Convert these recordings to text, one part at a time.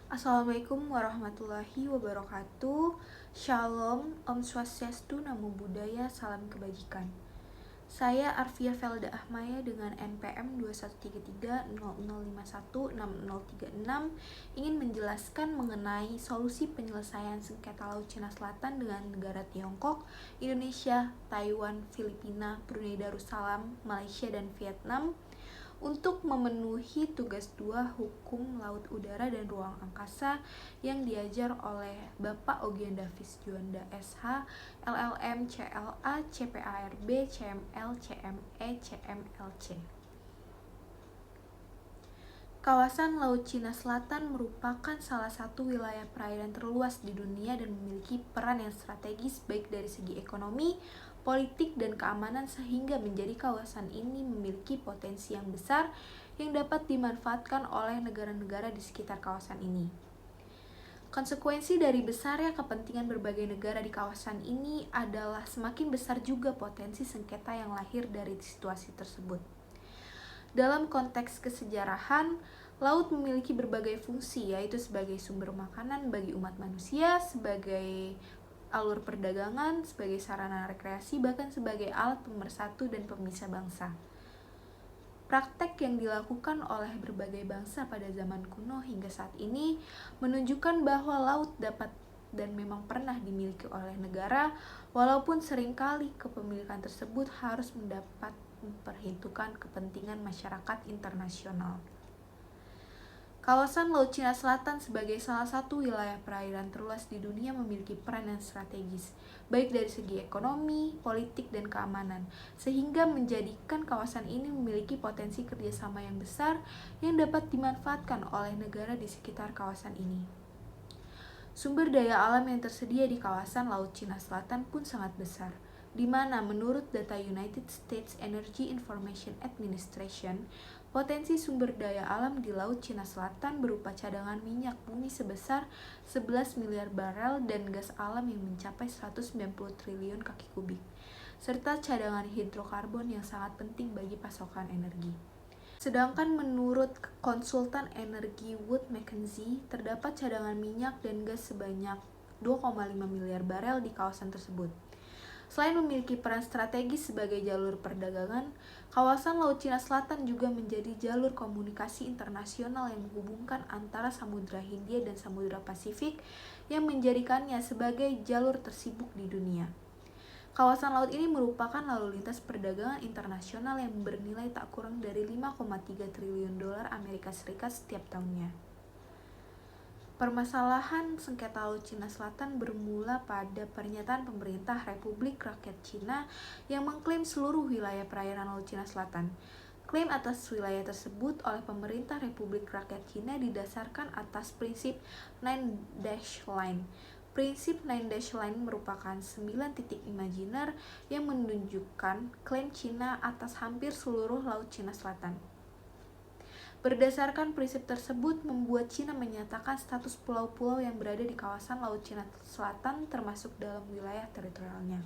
Assalamualaikum warahmatullahi wabarakatuh. Shalom, Om Swastiastu, Namo Buddhaya, salam kebajikan. Saya Arfia Felda Ahmaya dengan NPM 213300516036 ingin menjelaskan mengenai solusi penyelesaian sengketa Laut Cina Selatan dengan negara Tiongkok, Indonesia, Taiwan, Filipina, Brunei Darussalam, Malaysia, dan Vietnam untuk memenuhi tugas 2 Hukum Laut Udara dan Ruang Angkasa yang diajar oleh Bapak Ogian Davis Juanda SH, LLM, CLA, CPARB, CML, CME, CMLC. Kawasan Laut Cina Selatan merupakan salah satu wilayah perairan terluas di dunia dan memiliki peran yang strategis baik dari segi ekonomi, politik, dan keamanan sehingga menjadi kawasan ini memiliki potensi yang besar yang dapat dimanfaatkan oleh negara-negara di sekitar kawasan ini. Konsekuensi dari besarnya kepentingan berbagai negara di kawasan ini adalah semakin besar juga potensi sengketa yang lahir dari situasi tersebut. Dalam konteks kesejarahan, laut memiliki berbagai fungsi, yaitu sebagai sumber makanan bagi umat manusia, sebagai alur perdagangan, sebagai sarana rekreasi, bahkan sebagai alat pemersatu dan pemisah bangsa. Praktek yang dilakukan oleh berbagai bangsa pada zaman kuno hingga saat ini menunjukkan bahwa laut dapat dan memang pernah dimiliki oleh negara, walaupun seringkali kepemilikan tersebut harus mendapat memperhitungkan kepentingan masyarakat internasional. Kawasan Laut Cina Selatan sebagai salah satu wilayah perairan terluas di dunia memiliki peran yang strategis, baik dari segi ekonomi, politik, dan keamanan, sehingga menjadikan kawasan ini memiliki potensi kerjasama yang besar yang dapat dimanfaatkan oleh negara di sekitar kawasan ini. Sumber daya alam yang tersedia di kawasan Laut Cina Selatan pun sangat besar, di mana menurut data United States Energy Information Administration, potensi sumber daya alam di Laut Cina Selatan berupa cadangan minyak bumi sebesar 11 miliar barel dan gas alam yang mencapai 190 triliun kaki kubik, serta cadangan hidrokarbon yang sangat penting bagi pasokan energi. Sedangkan menurut konsultan energi Wood Mackenzie, terdapat cadangan minyak dan gas sebanyak 2,5 miliar barel di kawasan tersebut. Selain memiliki peran strategis sebagai jalur perdagangan, kawasan Laut Cina Selatan juga menjadi jalur komunikasi internasional yang menghubungkan antara Samudra Hindia dan Samudra Pasifik yang menjadikannya sebagai jalur tersibuk di dunia. Kawasan laut ini merupakan lalu lintas perdagangan internasional yang bernilai tak kurang dari 5,3 triliun dolar Amerika Serikat setiap tahunnya. Permasalahan sengketa Laut Cina Selatan bermula pada pernyataan pemerintah Republik Rakyat Cina yang mengklaim seluruh wilayah perairan Laut Cina Selatan. Klaim atas wilayah tersebut oleh pemerintah Republik Rakyat Cina didasarkan atas prinsip Nine Dash Line. Prinsip Nine Dash Line merupakan 9 titik imajiner yang menunjukkan klaim Cina atas hampir seluruh Laut Cina Selatan. Berdasarkan prinsip tersebut, membuat Cina menyatakan status pulau-pulau yang berada di kawasan Laut Cina Selatan termasuk dalam wilayah teritorialnya.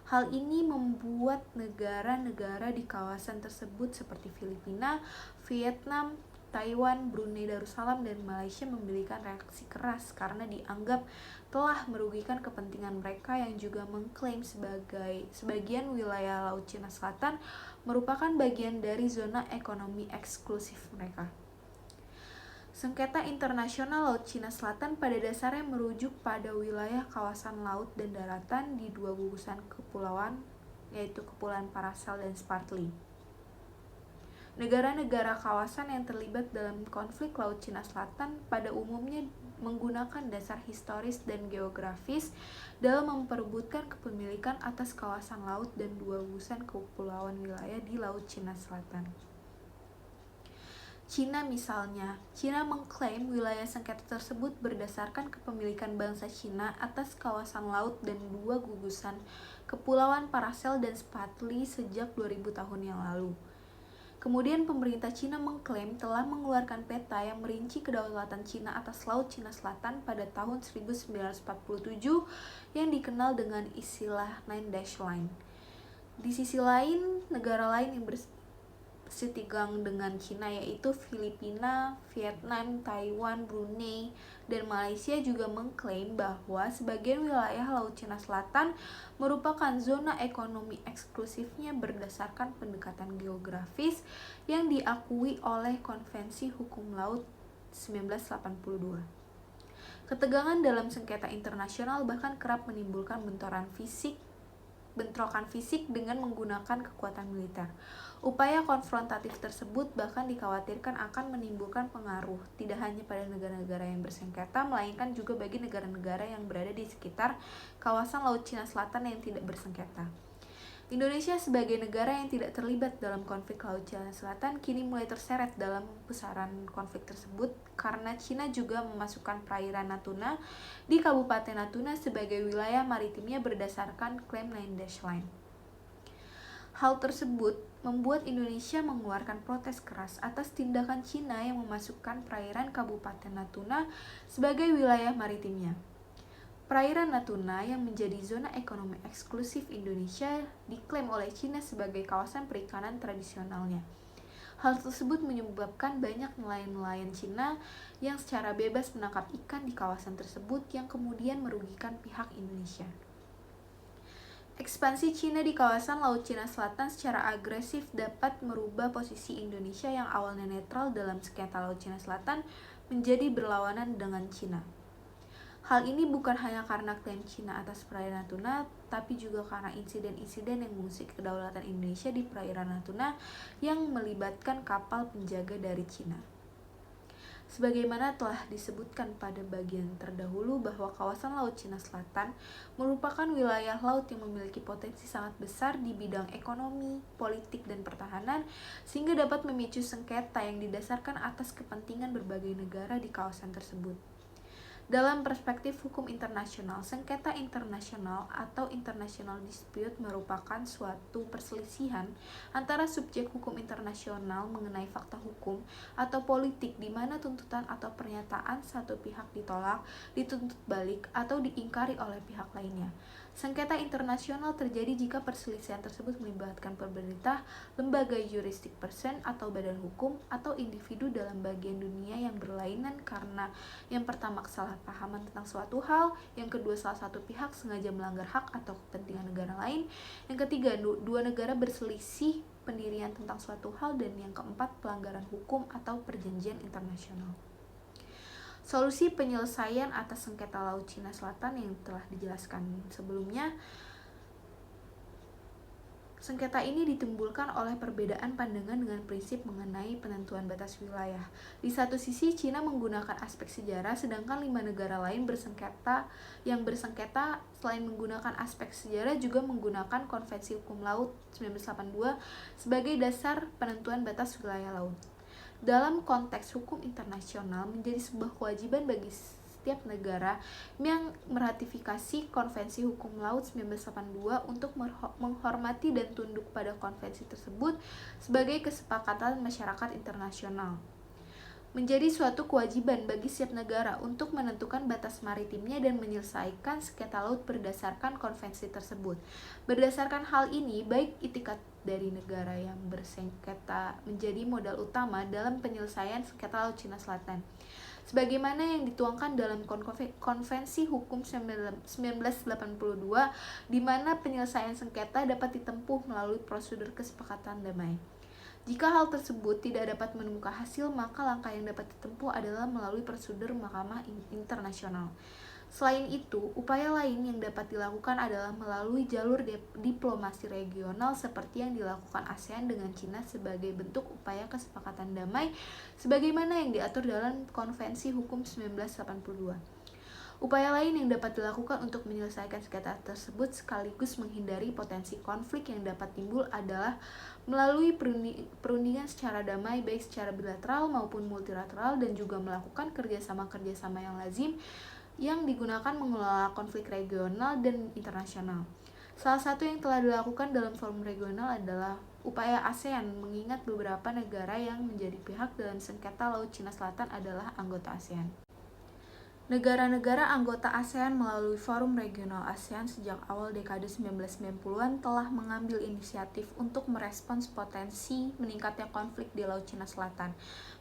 Hal ini membuat negara-negara di kawasan tersebut seperti Filipina, Vietnam, Taiwan, Brunei Darussalam, dan Malaysia memiliki reaksi keras karena dianggap telah merugikan kepentingan mereka yang juga mengklaim sebagian wilayah Laut Cina Selatan merupakan bagian dari zona ekonomi eksklusif mereka. Sengketa internasional Laut Cina Selatan pada dasarnya merujuk pada wilayah kawasan laut dan daratan di dua gugusan kepulauan, yaitu Kepulauan Paracel dan Spratly. Negara-negara kawasan yang terlibat dalam konflik Laut Cina Selatan pada umumnya menggunakan dasar historis dan geografis dalam memperebutkan kepemilikan atas kawasan laut dan dua gugusan kepulauan wilayah di Laut Cina Selatan. Cina misalnya, Cina mengklaim wilayah sengketa tersebut berdasarkan kepemilikan bangsa Cina atas kawasan laut dan dua gugusan Kepulauan Paracel dan Spratly sejak 2000 tahun yang lalu. Kemudian pemerintah Cina mengklaim telah mengeluarkan peta yang merinci kedaulatan Cina atas Laut Cina Selatan pada tahun 1947 yang dikenal dengan istilah Nine Dash Line. Di sisi lain, negara lain yang setigang dengan Cina, yaitu Filipina, Vietnam, Taiwan, Brunei, dan Malaysia juga mengklaim bahwa sebagian wilayah Laut Cina Selatan merupakan zona ekonomi eksklusifnya berdasarkan pendekatan geografis yang diakui oleh Konvensi Hukum Laut 1982. Ketegangan dalam sengketa internasional bahkan kerap menimbulkan bentrokan fisik dengan menggunakan kekuatan militer. Upaya konfrontatif tersebut bahkan dikhawatirkan akan menimbulkan pengaruh tidak hanya pada negara-negara yang bersengketa, melainkan juga bagi negara-negara yang berada di sekitar kawasan Laut Cina Selatan yang tidak bersengketa. Indonesia sebagai negara yang tidak terlibat dalam konflik Laut Cina Selatan kini mulai terseret dalam pusaran konflik tersebut karena Cina juga memasukkan perairan Natuna di Kabupaten Natuna sebagai wilayah maritimnya berdasarkan klaim 9 Line. Hal tersebut membuat Indonesia mengeluarkan protes keras atas tindakan Cina yang memasukkan perairan Kabupaten Natuna sebagai wilayah maritimnya. Perairan Natuna yang menjadi zona ekonomi eksklusif Indonesia diklaim oleh Cina sebagai kawasan perikanan tradisionalnya. Hal tersebut menyebabkan banyak nelayan-nelayan Cina yang secara bebas menangkap ikan di kawasan tersebut yang kemudian merugikan pihak Indonesia. Ekspansi Cina di kawasan Laut Cina Selatan secara agresif dapat merubah posisi Indonesia yang awalnya netral dalam sengketa Laut Cina Selatan menjadi berlawanan dengan Cina. Hal ini bukan hanya karena klaim Cina atas perairan Natuna, tapi juga karena insiden-insiden yang mengusik kedaulatan Indonesia di perairan Natuna yang melibatkan kapal penjaga dari Cina. Sebagaimana telah disebutkan pada bagian terdahulu bahwa kawasan Laut Cina Selatan merupakan wilayah laut yang memiliki potensi sangat besar di bidang ekonomi, politik, dan pertahanan, sehingga dapat memicu sengketa yang didasarkan atas kepentingan berbagai negara di kawasan tersebut. Dalam perspektif hukum internasional, sengketa internasional atau international dispute merupakan suatu perselisihan antara subjek hukum internasional mengenai fakta hukum atau politik di mana tuntutan atau pernyataan satu pihak ditolak, dituntut balik, atau diingkari oleh pihak lainnya. Sengketa internasional terjadi jika perselisihan tersebut melibatkan pemerintah, lembaga jurisdik person atau badan hukum, atau individu dalam bagian dunia yang berlainan karena yang pertama kesalahpahaman tentang suatu hal, yang kedua salah satu pihak sengaja melanggar hak atau kepentingan negara lain, yang ketiga dua negara berselisih pendirian tentang suatu hal, dan yang keempat pelanggaran hukum atau perjanjian internasional. Solusi penyelesaian atas sengketa Laut Cina Selatan yang telah dijelaskan sebelumnya. Sengketa ini ditimbulkan oleh perbedaan pandangan dengan prinsip mengenai penentuan batas wilayah. Di satu sisi, Cina menggunakan aspek sejarah, sedangkan 5 negara lain yang bersengketa selain menggunakan aspek sejarah juga menggunakan Konvensi Hukum Laut 1982 sebagai dasar penentuan batas wilayah laut. Dalam konteks hukum internasional, menjadi sebuah kewajiban bagi setiap negara yang meratifikasi Konvensi Hukum Laut 1982 untuk menghormati dan tunduk pada konvensi tersebut sebagai kesepakatan masyarakat internasional. Menjadi suatu kewajiban bagi setiap negara untuk menentukan batas maritimnya dan menyelesaikan sengketa laut berdasarkan konvensi tersebut. Berdasarkan hal ini, baik itikat dari negara yang bersengketa menjadi modal utama dalam penyelesaian sengketa Laut Cina Selatan. Sebagaimana yang dituangkan dalam Konvensi Hukum 1982, di mana penyelesaian sengketa dapat ditempuh melalui prosedur kesepakatan damai. Jika hal tersebut tidak dapat menemukan hasil, maka langkah yang dapat ditempuh adalah melalui prosedur Mahkamah Internasional. Selain itu, upaya lain yang dapat dilakukan adalah melalui jalur diplomasi regional seperti yang dilakukan ASEAN dengan Cina sebagai bentuk upaya kesepakatan damai sebagaimana yang diatur dalam Konvensi Hukum 1982. Upaya lain yang dapat dilakukan untuk menyelesaikan sengketa tersebut sekaligus menghindari potensi konflik yang dapat timbul adalah melalui perundingan secara damai baik secara bilateral maupun multilateral, dan juga melakukan kerjasama-kerjasama yang lazim yang digunakan mengelola konflik regional dan internasional. Salah satu yang telah dilakukan dalam forum regional adalah upaya ASEAN, mengingat beberapa negara yang menjadi pihak dalam sengketa Laut Cina Selatan adalah anggota ASEAN. Negara-negara anggota ASEAN melalui Forum Regional ASEAN sejak awal dekade 1990-an telah mengambil inisiatif untuk merespons potensi meningkatnya konflik di Laut Cina Selatan.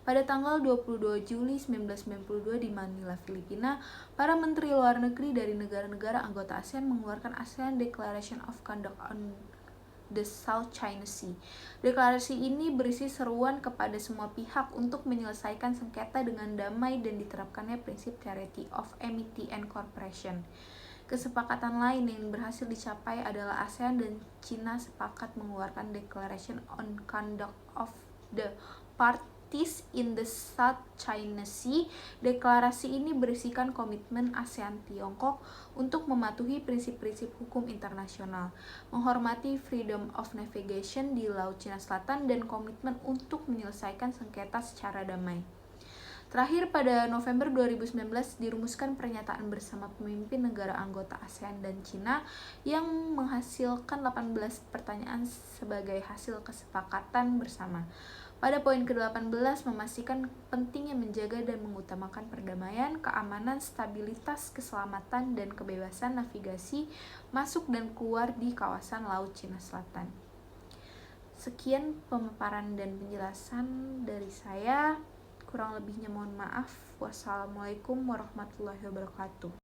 Pada tanggal 22 Juli 1992 di Manila, Filipina, para menteri luar negeri dari negara-negara anggota ASEAN mengeluarkan ASEAN Declaration of Conduct on the South China Sea. Deklarasi ini berisi seruan kepada semua pihak untuk menyelesaikan sengketa dengan damai dan diterapkannya prinsip Treaty of Amity and Cooperation. Kesepakatan lain yang berhasil dicapai adalah ASEAN dan China sepakat mengeluarkan Declaration on Conduct of the Parties in the South China Sea. Deklarasi ini berisikan komitmen ASEAN-Tiongkok untuk mematuhi prinsip-prinsip hukum internasional, menghormati freedom of navigation di Laut Cina Selatan, dan komitmen untuk menyelesaikan sengketa secara damai. Terakhir, pada November 2019 dirumuskan pernyataan bersama pemimpin negara anggota ASEAN dan China yang menghasilkan 18 pertanyaan sebagai hasil kesepakatan bersama. Pada poin ke-18 memastikan pentingnya menjaga dan mengutamakan perdamaian, keamanan, stabilitas, keselamatan, dan kebebasan navigasi masuk dan keluar di kawasan Laut Cina Selatan. Sekian pemaparan dan penjelasan dari saya. Kurang lebihnya mohon maaf. Wassalamualaikum warahmatullahi wabarakatuh.